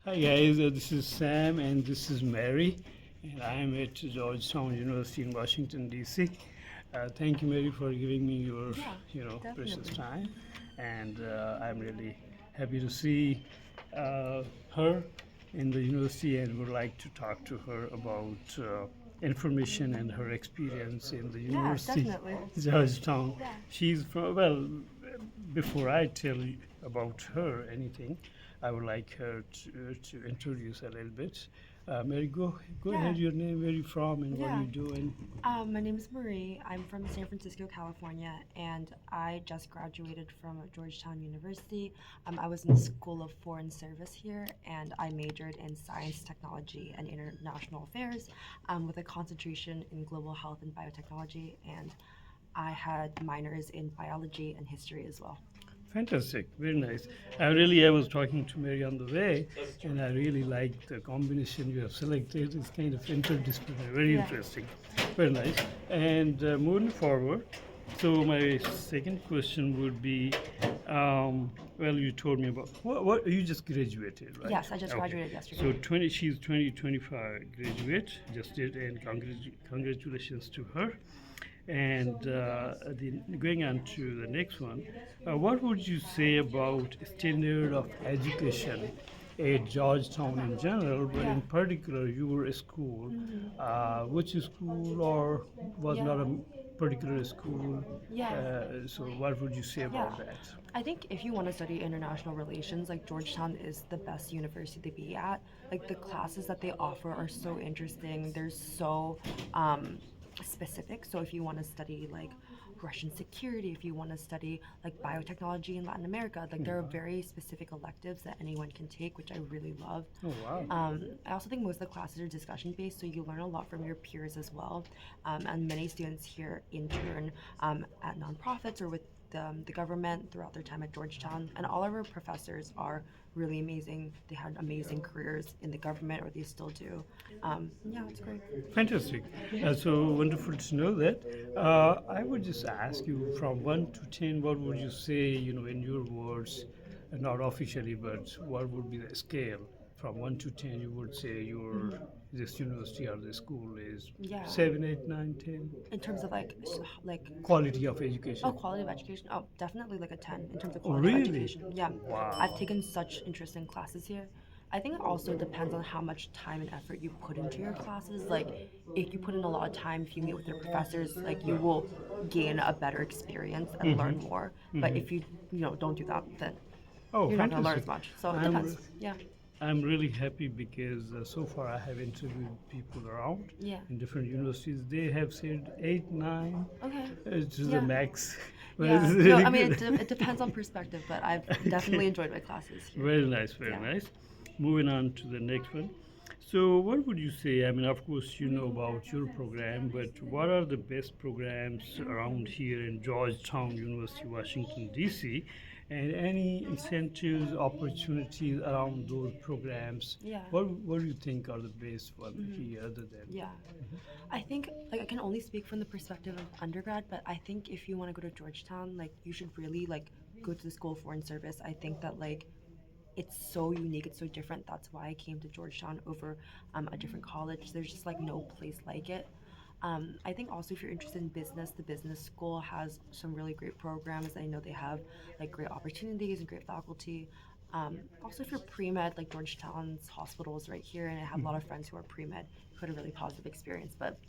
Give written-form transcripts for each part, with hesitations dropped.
Hi guys, this is Sam and this is Mary, and I am at Georgetown University in Washington DC. Thank you, Mary, for giving me your, Yeah, precious definitely. time, and I'm really happy to see her in the university, and would like to talk to her about information and her experience in the Yeah, university, definitely. Georgetown. Yeah. She's from well. Before I tell you about her anything, I would like her to introduce a little bit. Mary, go Yeah. ahead. Your name, where you from, and what are Yeah. you doing? My name is Marie. I'm from San Francisco, California, and I just graduated from Georgetown University. I was in the School of Foreign Service here, and I majored in science, technology, and international affairs with a concentration in global health and biotechnology. And I had minors in biology and history as well. Fantastic, very nice. I was talking to Mary on the way, and I really like the combination you have selected. It's kind of interdisciplinary, very Yeah. interesting, very nice. And moving forward, so my second question would be, well, you told me about what you just graduated, right? Yes, I just Okay. graduated yesterday. So 20, she's 2025 graduate, just did, and congratulations to her. And going on to the next one, what would you say about standard of education at Georgetown in general, but Yeah. in particular your school? Which school or was Yeah. not a particular school? Yeah. So what would you say Yeah. about that? I think if you want to study international relations, like Georgetown is the best university to be at. Like the classes that they offer are so interesting. They're so specific. So if you want to study like Russian security, if you want to study like biotechnology in Latin America, like there are very specific electives that anyone can take, which I really love. Oh wow. I also think most of the classes are discussion based, so you learn a lot from your peers as well. And many students here intern at nonprofits or with the government throughout their time at Georgetown. And all of our professors are really amazing. They had amazing careers in the government, or they still do. Yeah, it's great. Fantastic. So wonderful to know that. I would just ask you from 1 to 10, what would you say, in your words, not officially, but what would be the scale? From 1 to 10, you would say your this university or the school is Yeah. 7, 8, 9, 10. In terms of like Quality of education. quality of education. Oh, definitely like a 10 in terms of Oh, quality of really? education. Yeah. Wow. I've taken such interesting classes here. I think it also depends on how much time and effort you put into your classes. Like, if you put in a lot of time, if you meet with your professors, like you will gain a better experience and learn more. But if you don't do that, then Oh, you're not going to learn fantastic. as much. So it I'm, depends. Yeah. I'm really happy because so far I have interviewed people around Yeah. in different universities. They have said 8, 9 Okay. to the Yeah. max. But Yeah. it's No, really I mean, good. it depends on perspective, but I've definitely enjoyed my classes here. Very nice, very Yeah. nice. Moving on to the next one. So, what would you say? I mean, of course, you know about your program, but what are the best programs around here in Georgetown University, Washington, D.C., and any incentives, opportunities around those programs? Yeah. What do you think are the best ones here other than? Yeah. I think like I can only speak from the perspective of undergrad, but I think if you want to go to Georgetown, like you should really like go to the School of Foreign Service. I think that like it's so unique, it's so different. That's why I came to Georgetown over a different college. There's just like no place like it. I think also if you're interested in business, the business school has some really great programs. I know they have like great opportunities and great faculty. Also, if you're pre-med, like Georgetown's hospital is right here, and I have a lot of friends who are pre-med who had a really positive experience. But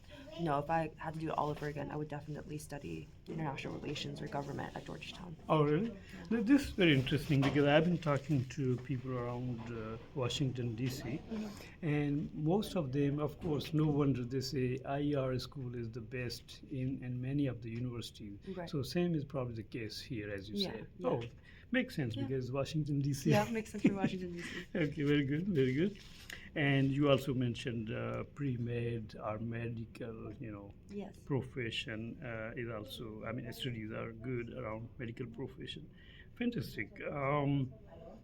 no, if I had to do it all over again, I would definitely study international relations or government at Georgetown. Oh, really? This is very interesting because I've been talking to people around Washington, D.C., and most of them, of course, no wonder they say IER school is the best in many of the universities. Right. So, same is probably the case here, as you Yeah, said. yeah. Oh, makes sense Yeah. because Washington, D.C. Yeah, it makes sense for Washington D.C. Okay, very good, very good. And you also mentioned pre-med or medical, Yes. profession is also, I mean, studies are good around medical profession. Fantastic.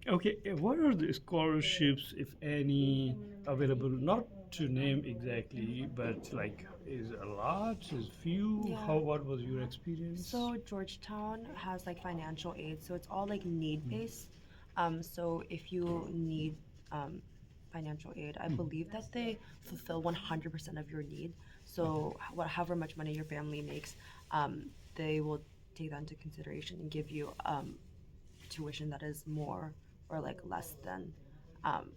Okay, what are the scholarships, if any, available? Not to name exactly, but like, is a lot, is few? Yeah. What was your experience? So Georgetown has like financial aid, so it's all like need based. So if you need financial aid, I Mhm. believe that they fulfill 100% of your need. Okay. So, however much money your family makes, they will take that into consideration and give you tuition that is more or like less than um,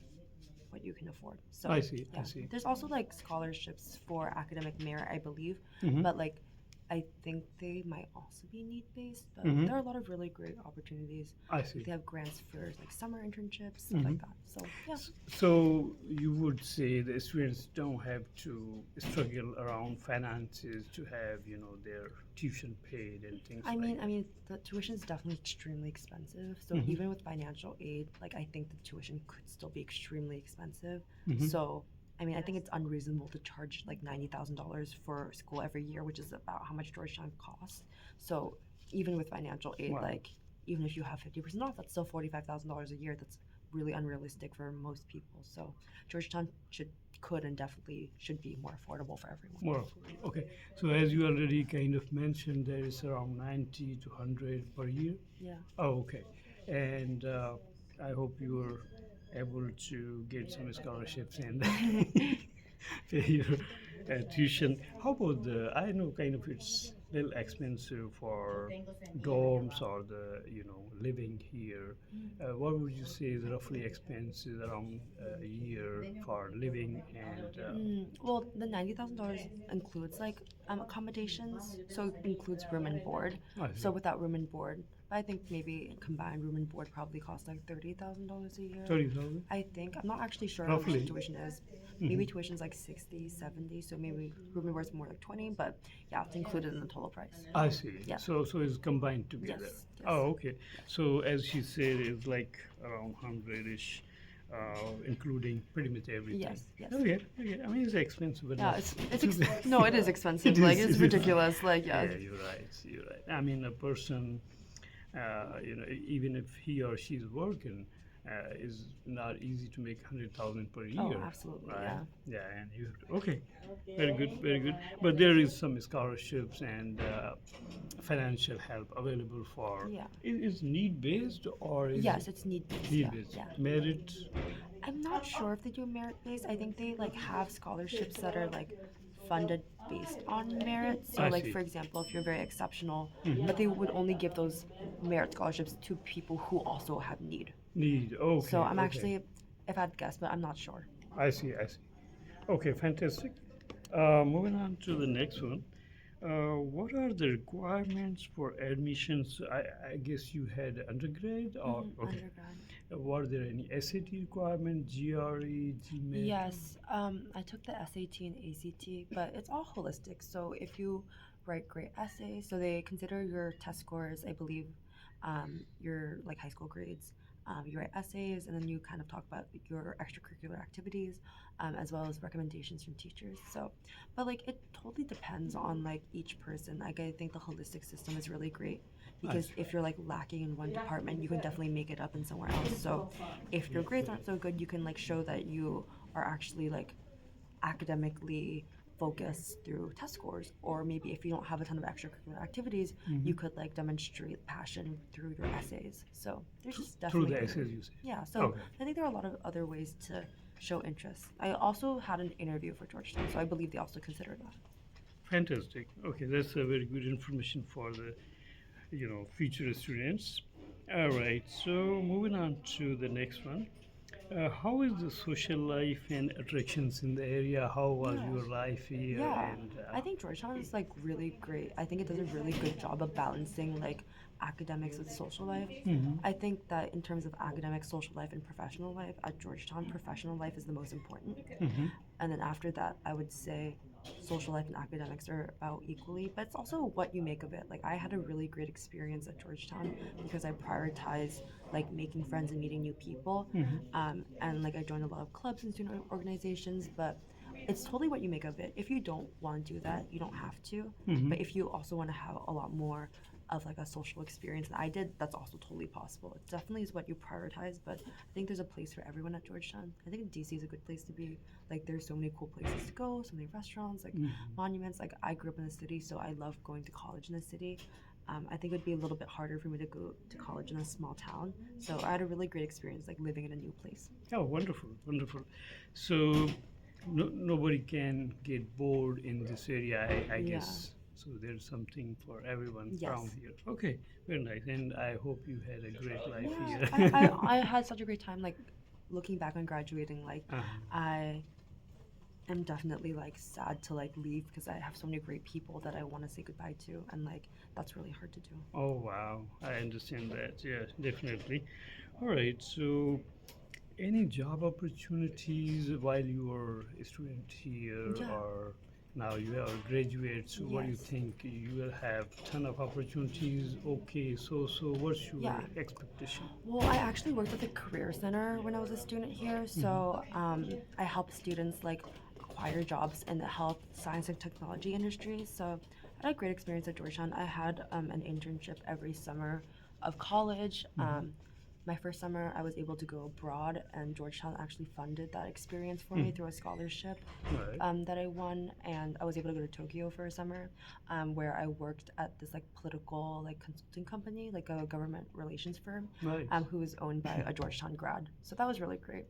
what you can afford. I So see. I yeah, see. there's also like scholarships for academic merit, I believe, Mm-hmm. but like I think they might also be need based. But Mm-hmm. there are a lot of really great opportunities. I Like see. they have grants for like summer internships, stuff Mm-hmm. like that. So yeah, So you would say the students don't have to struggle around finances to have, their tuition paid and things like I that. mean, the tuition is definitely extremely expensive. So Mm-hmm. even with financial aid, like I think the tuition could still be extremely expensive. Mm-hmm. So I mean, I think it's unreasonable to charge like $90,000 for school every year, which is about how much Georgetown costs. So even with financial aid, Wow. like even if you have 50% off, that's still $45,000 a year. That's really unrealistic for most people. So Georgetown could and definitely should be more affordable for everyone. More affordable. Okay. So as you already kind of mentioned, there is around 90 to 100 per year. Yeah. Oh, okay. And I hope you're able to get some scholarships and pay your tuition. How about I know kind of it's a little expensive for dorms or living here. What would you say is roughly expenses around a year for living and Well, the $90,000 includes like accommodations, so it includes room and board. I So see, without room and board, I think maybe combined room and board probably costs like $30,000 a year. 30,000 I think I'm not actually sure how much the roughly? tuition is. Hmm. Maybe tuition's like 60, 70, so maybe room and board's more like 20, but yeah, it's included in the total price. I see. Yeah. So it's combined together. Yes. Yes. Oh, okay. So as she said, it's like around 100-ish, including pretty much everything. Yes. Yes. Okay. Okay. I mean, it's expensive, but Yeah, not it's too bad. no, it is expensive. It Like is. it's It is. ridiculous. Like yeah. Yeah, you're right. You're right. I mean, a person, even if he or she's working, is not easy to make 100,000 per Oh, year, absolutely. right? Yeah. Yeah, and you have to, okay, very good, very good. But there is some scholarships and financial help available for. Yeah. Is need based or is Yes, it's need based. need Yeah. based? Yeah. Merit. I'm not sure if they do merit based. I think they like have scholarships that are like funded based on merit. So I like see. for example, if you're very exceptional, Mhm. but they would only give those merit scholarships to people who also have need. Need. Okay. So I'm okay. actually, if I'd guess, but I'm not sure. I see. I see. Okay, fantastic. Moving on to the next one. What are the requirements for admissions? I guess you had undergrad or okay. Undergrad. Were there any SAT requirement, GRE, GMAT? Yes, I took the SAT and ACT, but it's all holistic. So if you write great essays, so they consider your test scores, I believe, your like high school grades. You write essays, and then you kind of talk about your extracurricular activities, as well as recommendations from teachers. So, but like it totally depends on like each person. Like I think the holistic system is really great because see. if you're like lacking in one department, you can definitely make it up in somewhere else. So if your grades aren't so good, you can like show that you are actually like academically focused through test scores, or maybe if you don't have a ton of extracurricular activities, you could like demonstrate passion through your essays. So there's just Through definitely the good essays, ways. you say. Yeah, so Okay. I think there are a lot of other ways to show interest. I also had an interview for Georgetown, so I believe they also consider that. Fantastic. Okay, that's a very good information for the future students. All right. So moving on to the next one. How is the social life and attractions in the area? How was Yeah. your life here? Yeah, And I think Georgetown is like really great. I think it does a really good job of balancing like academics with social life. Mhm. I think that in terms of academic, social life, and professional life, at Georgetown, professional life is the most important. Mhm. And then after that, I would say social life and academics are about equally, but it's also what you make of it. Like I had a really great experience at Georgetown because I prioritized like making friends and meeting new people. Mhm. And like I joined a lot of clubs and student organizations, but it's totally what you make of it. If you don't want to do that, you don't have to. Mhm. But if you also want to have a lot more of like a social experience than I did, that's also totally possible. It definitely is what you prioritize, but I think there's a place for everyone at Georgetown. I think DC is a good place to be. Like there's so many cool places to go, so many restaurants, like Mhm. monuments. Like I grew up in the city, so I love going to college in the city. I think it would be a little bit harder for me to go to college in a small town. So I had a really great experience, like living in a new place. Oh, wonderful, wonderful. So no, nobody can get bored in this area, I Yeah. guess. So there's something for everyone around Yes. here. Okay, very nice. And I hope you had a great life Yeah. here. I had such a great time. Like looking back on graduating, like uh I am definitely like sad to like leave because I have so many great people that I want to say goodbye to, and like that's really hard to do. Oh, wow. I understand that. Yeah, definitely. All right. So, any job opportunities while you were a student here, Yeah. or now you are a graduate? So, what do you Yes. think? You will have ton of opportunities. Okay. So what's your Yeah. expectation? Well, I actually worked at the Career Center when I was a student here. Hmm. So I help students like acquire jobs in the health, science, and technology industry. So I had a great experience at Georgetown. I had an internship every summer of college. Hmm. My first summer, I was able to go abroad, and Georgetown actually funded that experience for me Hmm. through a scholarship Right. that I won. And I was able to go to Tokyo for a summer, where I worked at this like political like consulting company, like a government relations firm, Nice. who was owned by a Georgetown grad. So that was really great.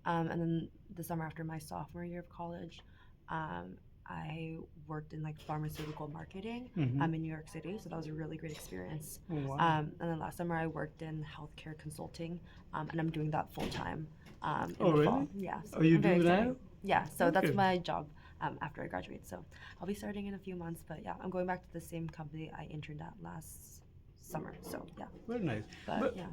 And then the summer after my sophomore year of college, um, I worked in like pharmaceutical marketing Hmm. in New York City. So that was a really great experience. Oh, wow. And then last summer I worked in healthcare consulting, and I'm doing that full time in Oh, the fall. really? Yeah, so Oh, you I'm very do excited. now? Yeah, so that's Okay. my job after I graduate. So I'll be starting in a few months. But yeah, I'm going back to the same company I interned at last summer. So yeah, Very nice. but But yeah.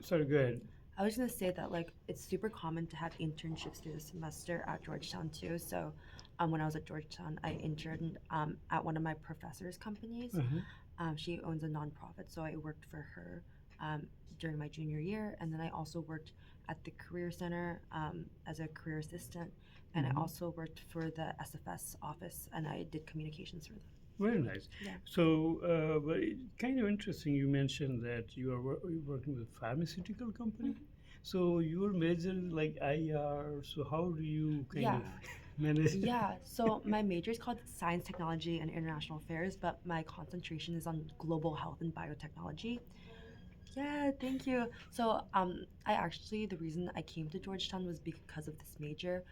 sorry, go ahead. I was gonna say that like it's super common to have internships through the semester at Georgetown too. So, when I was at Georgetown, I interned at one of my professors' companies. Uh-huh. She owns a nonprofit, so I worked for her um, during my junior year, and then I also worked at the Career Center as a career assistant, and I Hmm. also worked for the SFS office, and I did communications for them. Very nice. Yeah. So, but kind of interesting. You mentioned that you are you're working with a pharmaceutical company. Mhm. So your major like IR. So how do you kind Yeah. of manage? Yeah, so my major is called Science, Technology, and International Affairs, but my concentration is on global health and biotechnology. Yeah, thank you. So, I actually, the reason I came to Georgetown was because of this major.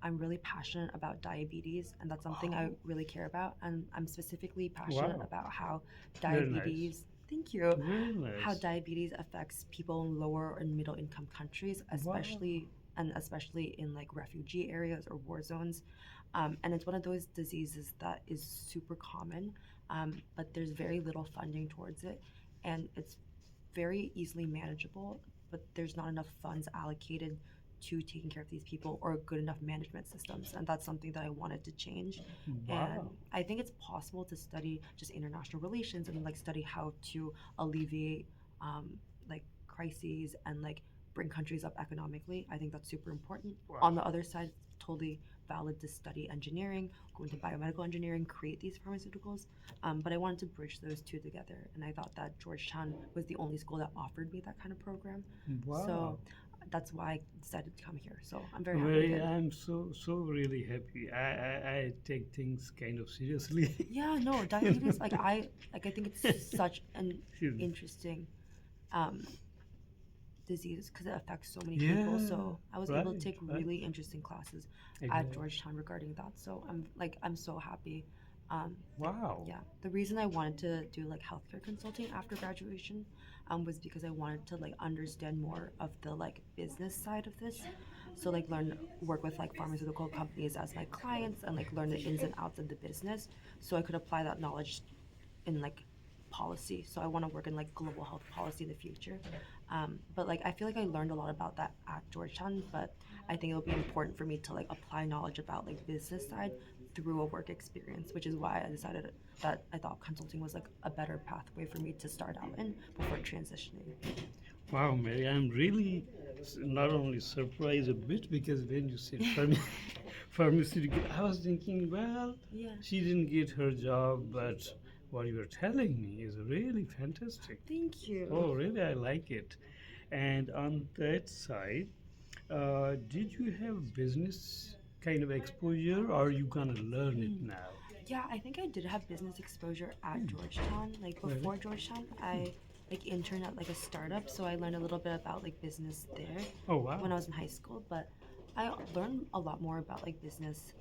I'm really passionate about diabetes, and that's something I Oh, really care about. And I'm specifically passionate wow. about how Very nice. diabetes, thank you, Very how nice. diabetes affects people in lower and middle income countries, Wow. especially in like refugee areas or war zones. And it's one of those diseases that is super common, but there's very little funding towards it, and it's very easily manageable, but there's not enough funds allocated to taking care of these people or good enough management systems. And that's something that I wanted to change. And Wow. I think it's possible to study just international relations and like study how to alleviate like crises and like bring countries up economically. I think that's super important. On Wow. the other side, it's totally valid to study engineering, go into biomedical engineering, create these pharmaceuticals. But I wanted to bridge those two together, and I thought that Georgetown was the only school that offered me that kind of program. So Wow. that's why I decided to come here. So I'm very happy I Very, did. I'm so really happy. I take things kind of seriously. Yeah, no, You diabetes. I think it's such an Excuse me. interesting um, disease because it affects so many people. Yeah, So I was able to right, take right. really interesting classes at Exactly. Georgetown regarding that. So I'm so happy. Um, Wow. yeah, the reason I wanted to do like healthcare consulting after graduation was because I wanted to like understand more of the like business side of this. So like work with like pharmaceutical companies as my clients and like learn the ins and outs of the business so I could apply that knowledge in like policy. So I want to work in like global health policy in the future. But like I feel like I learned a lot about that at Georgetown, but I think it'll be important for me to like apply knowledge about like business side through a work experience, which is why I decided that I thought consulting was like a better pathway for me to start out in before transitioning. Wow, Mary, I'm really not only surprised a bit because when you said pharmaceutical, I was thinking, well, Yeah. she didn't get her job, but what you are telling me is really fantastic. Thank you. Oh, really? I like it. And on that side, did you have business kind of exposure or are you gonna learn it Mm. now? Yeah, I think I did have business exposure at Hmm. Georgetown. Like Really? before Georgetown, I like interned at like a startup, so I learned a little bit about like business there Oh when wow. I was in high school. But I learned a lot more about like business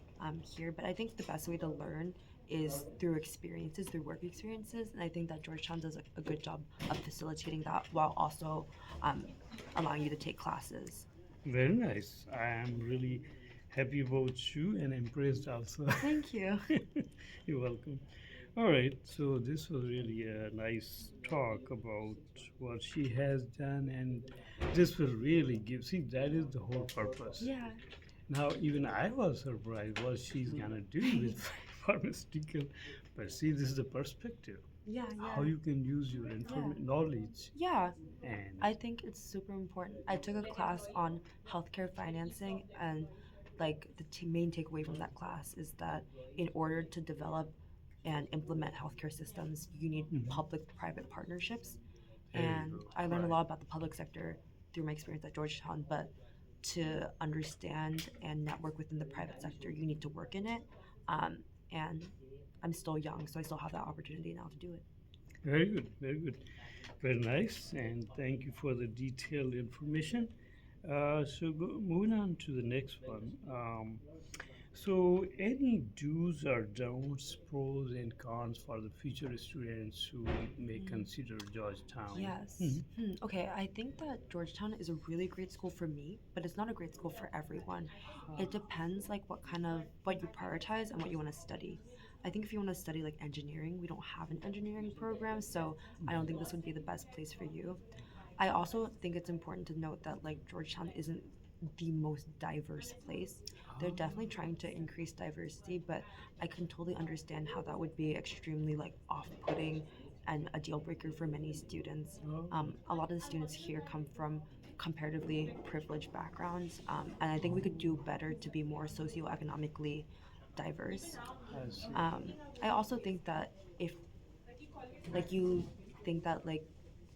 here. But I think the best way to learn is through experiences, through work experiences, and I think that Georgetown does a good job of facilitating that while also um, allowing you to take classes. Very nice. I am really happy about you and impressed also. Thank you. You're welcome. All right, so this was really a nice talk about what she has done, and this will really give. See, that is the whole purpose. Yeah. Now, even I was surprised what she's gonna do with pharmaceutical, but see, this is the perspective. Yeah, How yeah. you can use your Yeah. knowledge Yeah. and. I think it's super important. I took a class on healthcare financing, and like the main takeaway from that class is that in order to develop and implement healthcare systems, you need Mhm. public-private partnerships. There you And go. I learned a Right. lot about the public sector through my experience at Georgetown, but to understand and network within the private sector, you need to work in it. Um, and I'm still young, so I still have that opportunity now to do it. Very good. Very good. Very nice. And thank you for the detailed information. Moving on to the next one. So, any do's or don'ts, pros and cons for the future students who may Mm. consider Georgetown? Yes. Mhm. Okay, I think that Georgetown is a really great school for me, but it's not a great school for everyone. It depends like what you prioritize and what you want to study. I think if you want to study like engineering, we don't have an engineering program, so I don't think this would be the best place for you. I also think it's important to note that like Georgetown isn't the most diverse place. They're definitely trying to increase diversity, but I can totally understand how that would be extremely like off-putting and a deal breaker for many students. Oh, A lot of the students here come from comparatively privileged backgrounds, and I think we could do better to be more socioeconomically diverse. I see. Um, I also think that if like you think that like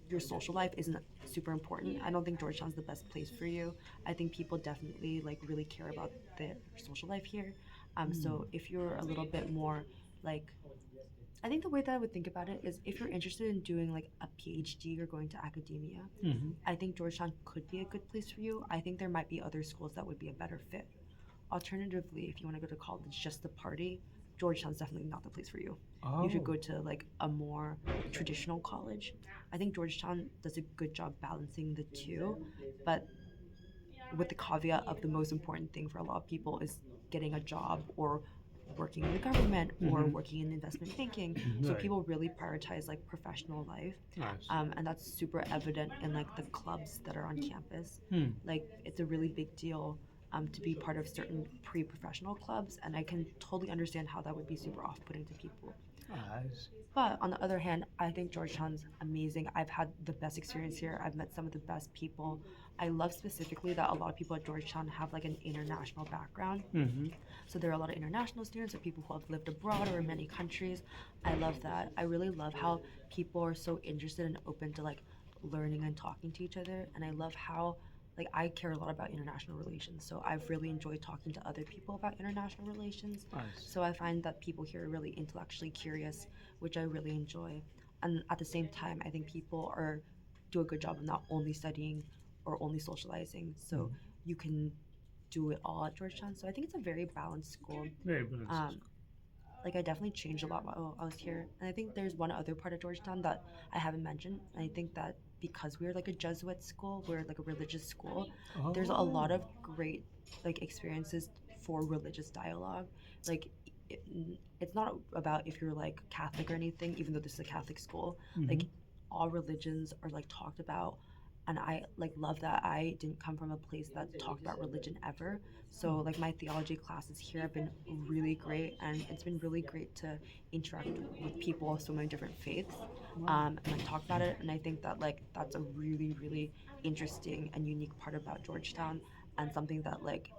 your social life isn't super important, I don't think Georgetown's the best place for you. I think people definitely like really care about their social life here. Hmm. So if you're a little bit more like, I think the way that I would think about it is if you're interested in doing like a PhD or going to academia, Hmm. I think Georgetown could be a good place for you. I think there might be other schools that would be a better fit. Alternatively, if you want to go to college just to party, Georgetown's definitely not the place for you. You should Oh, go to like a more traditional college. I think Georgetown does a good job balancing the two, but with the caveat of the most important thing for a lot of people is getting a job or working in the government or hmm. working in investment banking. So Right. people really prioritize like professional life, I see. and that's super evident in like the clubs that are on campus. Hmm. Like it's a really big deal to be part of certain pre-professional clubs, and I can totally understand how that would be super off-putting to people. I see. But on the other hand, I think Georgetown's amazing. I've had the best experience here. I've met some of the best people. I love specifically that a lot of people at Georgetown have like an international background. Hmm. So there are a lot of international students or people who have lived abroad or in many countries. I love that. I really love how people are so interested and open to like learning and talking to each other. And I love how like I care a lot about international relations. So I've really enjoyed talking to other people about international relations. I see. So I find that people here are really intellectually curious, which I really enjoy. And at the same time, I think people are do a good job of not only studying or only socializing. So Mhm. you can do it all at Georgetown. So I think it's a very balanced school. Very balanced. Um, like I definitely changed a lot while I was here. And I think there's one other part of Georgetown that I haven't mentioned. And I think that because we're like a Jesuit school, we're like a religious school, there's a lot Oh. of great like experiences for religious dialogue. Like it, it's not about if you're like Catholic or anything, even though this is a Catholic school. Hmm. Like all religions are like talked about, and I like love that I didn't come from a place that talked about religion ever. So like my theology classes here have been really great, and it's been really great to interact with people of so many different faiths, Wow. and like talk about it. And I think that like that's a really interesting and unique part about Georgetown, and something that like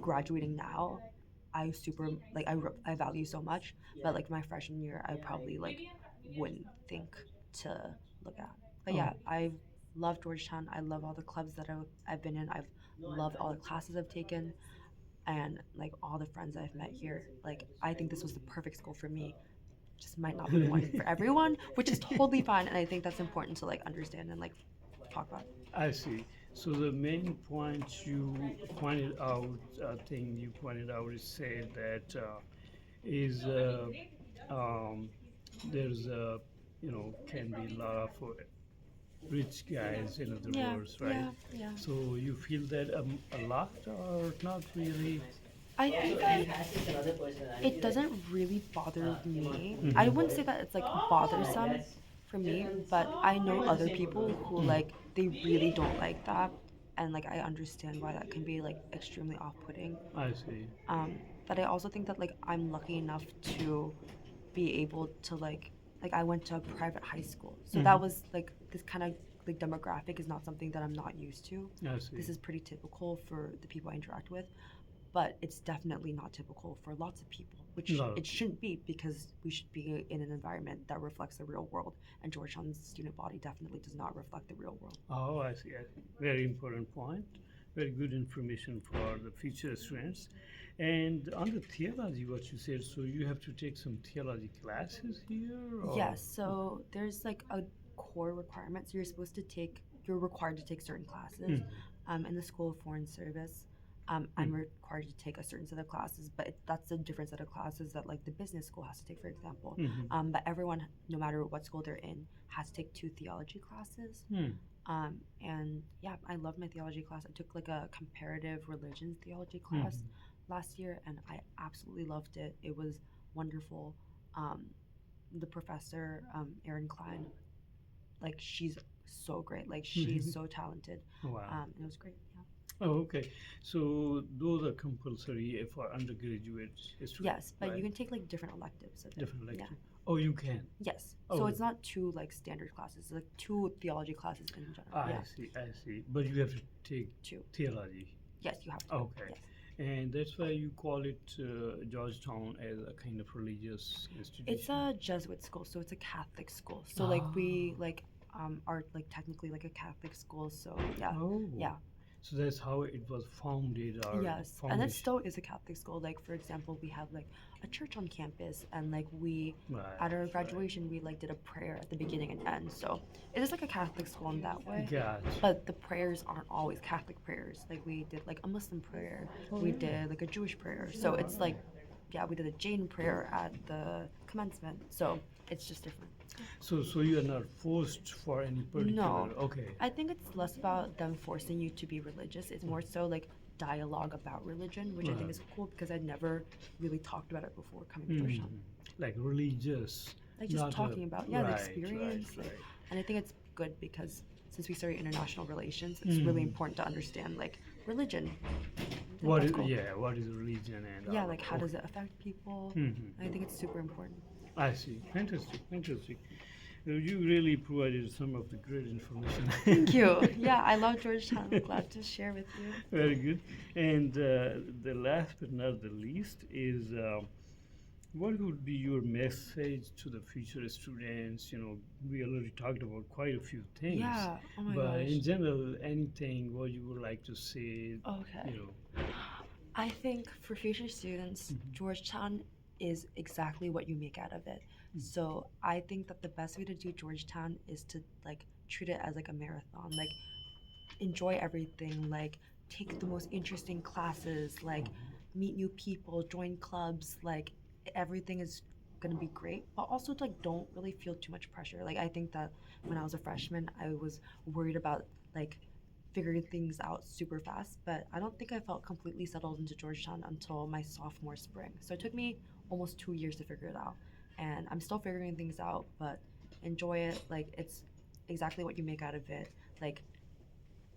graduating now, I super like I value so much. But like my freshman year, I probably like wouldn't think to look at. But Oh. yeah, I love Georgetown. I love all the clubs that I've been in. I've loved all the classes I've taken. and like all the friends I've met here, like I think this was the perfect school for me. Just might not be the one for everyone, which is totally fine. And I think that's important to like understand and like talk about. I see. So the main point you pointed out, thing you pointed out is said that is there's can be a lot of rich guys, in other Yeah, words, right? yeah, yeah. So you feel that a lot or not really? I think that it doesn't really bother me. I Mhm. wouldn't say that it's like bothersome for me, but I know other people who Mhm. like they really don't like that, and like I understand why that can be like extremely off-putting. I see. Um, but I also think that like I'm lucky enough to be able to like I went to a private high school, so that Mhm. was like this kind of like demographic is not something that I'm not used to. I see. This is pretty typical for the people I interact with, but it's definitely not typical for lots of people, which Lot of it people. shouldn't be because we should be in an environment that reflects the real world, and Georgetown's student body definitely does not reflect the real world. Oh, I see. I see. Very important point. Very good information for the future students. And on the theology, what you said, so you have to take some theology classes here, or? Yes, so there's like a core requirement. So you're required to take certain classes. Mhm. In the School of Foreign Service, I'm Mhm. required to take a certain set of classes, but that's a different set of classes that like the business school has to take, for example. Mhm. But everyone, no matter what school they're in, has to take two theology classes. Hmm. And yeah, I love my theology class. I took like a comparative religion theology class Mhm. last year, and I absolutely loved it. It was wonderful. Um, the professor, Erin Klein, like she's so great. Like she's Mhm. so talented. Wow. And it was great. Yeah. Oh, okay. So those are compulsory for undergraduate Yes, students, but you right? can take like different electives of it. Different Yeah. lecture. Oh, you can. Yes. So Oh, it's not two like standard classes. It's like two theology classes in general. I Yeah. see. I see. But you have to take Two. theology. Yes, you have to. Okay. Yes. And that's why you call it Georgetown as a kind of religious It's institution. a Jesuit school, so it's a Catholic school. So like Ah, we like are like technically like a Catholic school. So yeah, oh. yeah, So that's how it was founded or yes, and it foundation. still is a Catholic school. Like for example, we have like a church on campus, and like we Right, at our right. graduation we like did a prayer at the beginning and end. So it is like a Catholic school in that way. Gotcha. But the prayers aren't always Catholic prayers. Like we did like a Muslim prayer, Oh, we really? did like a Jewish prayer. So All it's like right. yeah, we did a Jain prayer at the commencement. So it's just different. So you are not forced for any particular. No, Okay. I think it's less about them forcing you to be religious. It's more so like dialogue about religion, which I think Right. is cool because I'd never really talked about it before coming to Georgetown. Mhm. Like religious, Like just not a talking about yeah the right, experience, like, right. and I think it's good because since we study international relations, it's really Mhm. important to understand like religion. I think What that's is cool. yeah? What is religion and Yeah, all like of how does okay. it affect people? Mhm. I think it's super important. I see. Fantastic, fantastic. You really provided some of the great Thank information. you. Yeah, I love Georgetown. I'm glad to share with you. Very good. And the last but not the least is what would be your message to the future students? We already talked about quite a few things, Yeah. Oh my but gosh. in general, anything what you would like to say, Okay. you know. I think for future students, Mhm. Georgetown is exactly what you make out of it. So I think that the best way to do Georgetown is to like treat it as like a marathon. Like enjoy everything, like take the most interesting classes, like meet new people, join clubs, like everything is gonna be great. But also like don't really feel too much pressure. Like I think that when I was a freshman, I was worried about like figuring things out super fast, but I don't think I felt completely settled into Georgetown until my sophomore spring. So it took me almost 2 years to figure it out. And I'm still figuring things out, but enjoy it. Like it's exactly what you make out of it. Like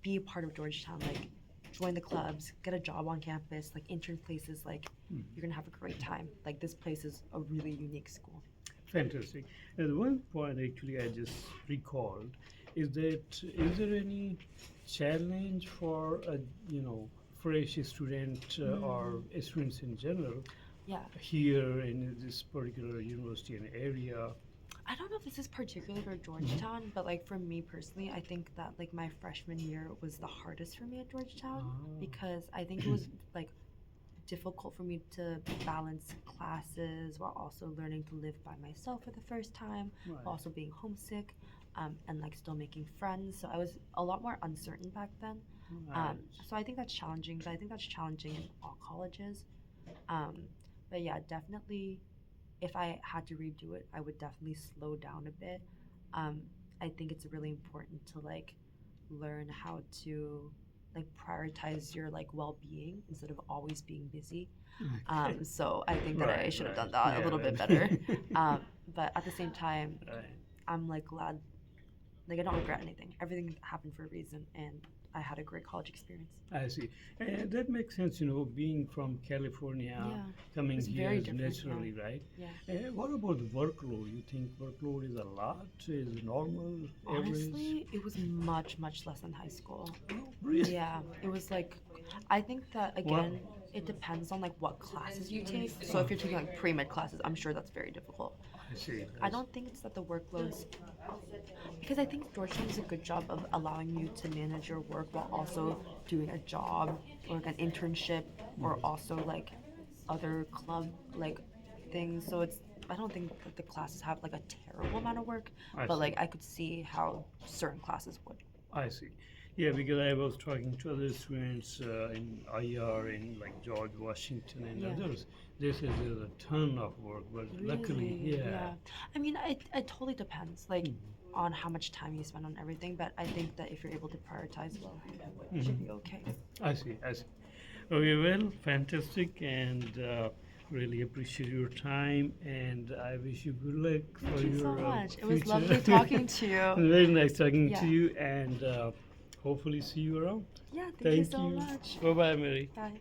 be a part of Georgetown, like join the clubs, get a job on campus, like intern places, like Mhm. you're gonna have a great time. Like this place is a really unique school. Fantastic. And one point actually I just recalled is that is there any challenge for a fresh student or students in general Yeah. here in this particular university and area? I don't know if this is particular for Mhm. Georgetown, but like for me personally, I think that like my freshman year was the hardest for me at Georgetown Ah. because I think it was like difficult for me to balance classes while also learning to live by myself for the first time, Right. while also being homesick, and like still making friends. So I was a lot more uncertain back then. Right. So I think that's challenging, but I think that's challenging in all colleges. Um, but yeah, definitely, if I had to redo it, I would definitely slow down a bit. Um, I think it's really important to like learn how to like prioritize your like well-being instead of always being busy. Okay. So I think that I Right, should have right. done that a Yeah, little bit that- better. But at the same time, Right. I'm like glad, like I don't regret anything. Everything happened for a reason, and I had a great college experience. I see. And that makes sense, being from California, Yeah, coming it's here very is different, yeah. naturally, right? Yeah. What about the workload? You think workload is a lot? Is it normal, average? Honestly, it was much, much less than high school. Really? Yeah, it was like, I think that again, it depends on like what classes you take. So if you're taking like pre-med classes, I'm sure that's very difficult. I see. I don't think it's that the workloads, because I think Georgetown does a good job of allowing you to manage your work while also doing a job or like an internship or also like other club like things. So it's, I don't think that the classes have like a terrible amount of work, I but see. like I could see how certain classes would. I see. Yeah, because I was talking to other students in IR in like George Washington and Yeah. others. They said there's a ton of work, but luckily, Really? yeah. I mean, it totally depends, like, on how much time you spend on everything. But I think that if you're able to prioritize well, it should be okay. I see. I see. Okay, well, fantastic, and really appreciate your time, and I wish you good luck for Thank you so your much. It was future. lovely talking to you. Very nice talking Yeah. to you, and hopefully see you around. Yeah, thank you Thank so you. much. Bye bye, Mary. Bye.